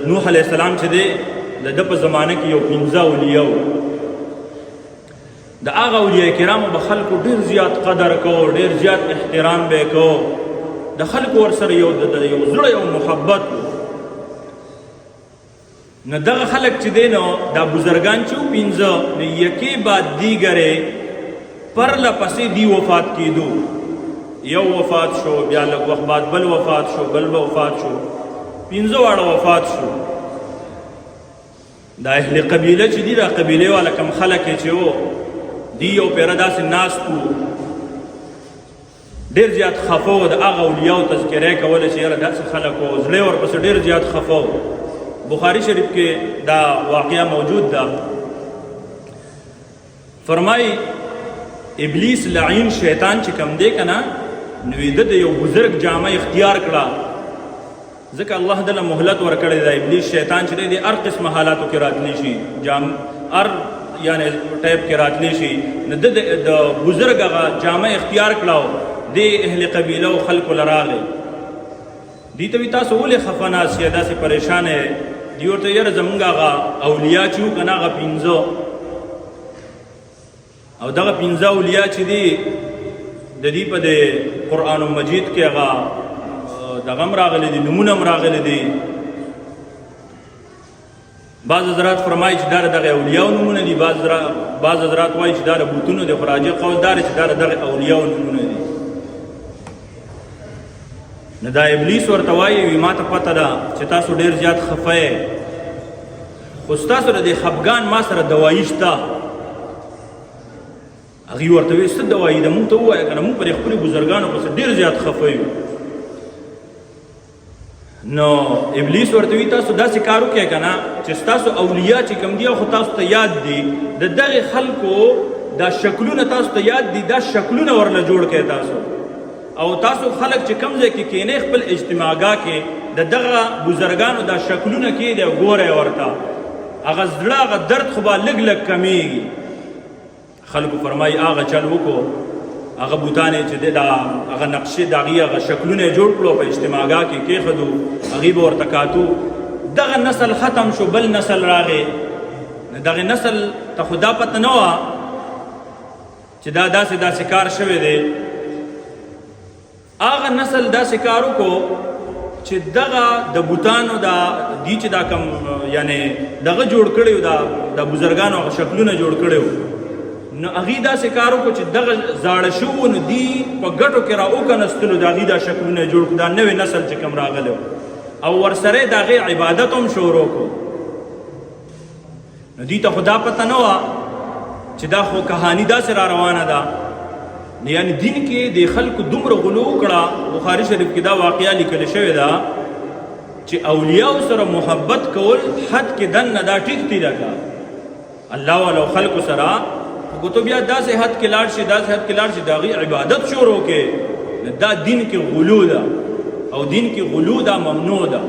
نوح علیہ السلام چې دی د ده په زمانه کې یو 15 اولیاء وو. د هغه اولیاء کرامو به خلکو ډېر زیات قدر کو، ډېر زیات احترام به کو، د خلکو ورسره یو زړه یو محبت و. نو دغه خلک چې دی نو دا بزرګان چې وو 15 نو یکې بعد دیګرې پرله پسې دی وفات کېدو. یو وفات شو، بیا لږ وخت بعد بل وفات شو، بل وفات شو، 15 واړه وفات شو. دا اهل قبیله چې دي، دا قبیله والا کم خلک چې وو دی یو پیره داسې ناست وو، ډېر زیات خفه وو. د هغه اولیاو تذکره یې کوله چې یاره داسې خلک وو، زړه ورپسې ډېر زیات خفه وو. بخاری شریف کې دا واقعه موجود ده. فرمایي ابلیس لعین شیطان چې کم دی که نه، نو د یو بزرګ جامه اختیار کړه، ځکه الله دله مهلت ورکړی دی. ابلیس شیطان چې دی هر قسمه حالاتو کې راتلی شي، هر یعنی ټایپ کې راتلی شي. نو د بزرګ هغه جامه اختیار کړه، دی اهل قبیله او خلکو له راغی. دی ته وي تاسو ولې خفه ناست یې، داسې پریشان یې؟ دی ورته یاره زمونږ هغه اولیا چې وو که نه، هغه 15 او دغه 15 اولیا چې دي د دې په د قرآن مجید کې هغه دغه هم راغلی دي، نمونه هم راغلی دي. بعض حضرات فرمایي چې دا دغه اولیاو نمونه دي، بعض حضرات وایي چې دا د بوتونو د خراجه قول دا چې دا دغه اولیاو نمونه دي. نو دا ابلیس ورته وایي ما ته پته ده چې تاسو ډېر زیات خفه یې، خو ستاسو د دې خفګان ما سره دوایي شته. هغې ورته وایي څه دوایي ده، مونږ ته ووایه که نه، مونږ پر خپلو بزرګانو پسې ډېر زیات خفه یو. نو ابلیس ورته وایي تاسو داسې کار وکړئ که نه چې ستاسو اولیا چې کوم دي خو تاسو ته یاد دي، د دغې خلکو دا شکلونه تاسو ته یاد دي، دا شکلونه ورله جوړ کړئ تاسو. او تاسو خلک چې کوم ځای کې کینئ خپل اجتماعګاه کې د دغه بزرګانو دا شکلونه کېږدئ او ګورئ ورته، هغه زړه هغه درد خو به لږ لږ کمیږي. خلکو فرمایي هغه چل وکړو، هغه بوتانې چې دی هغه نقشې د هغې هغه شکلونه یې جوړ کړو، په اجتماعګاه کې کېښودو، هغې به ورته کاتو. دغه نسل ختم شو، بل نسل راغی. دغه نسل ته خو دا پته نه وه چې دا داسې کار شوی دی. هغه نسل داسې کار وکړو چې دغه د بوتانو دی چې دا کم یعنی دغه جوړ کړی و، د بزرګانو هغه شکلونه جوړ کړی و، نو هغې داسې کار وکړو چې دغه زاړه شوو نو دی په ګټو کې را وکنستلو، د هغې دا شکلونه جوړ کړو، دا نوی نسل چې کوم راغلی او ورسره د هغې عبادت هم شروع کړو. نو دوی ته خو دا پته نه وه چې دا خو کهاني داسې را روانه ده. یعنی دین کې د خلکو دومره غلو وکړه. بخاري شریف کې دا واقعه لیکل شوې ده چې اولیاء سره محبت کول حد کې دننه دا ټیک دی لکه الله والا خلکو سره ګوتو بیا داسې حد کې لاړ شي، داسې حد کې لاړ شي د هغې عبادت شروع کې، دا دین کې غلو ده او دین کې غلو دا ممنوع ده.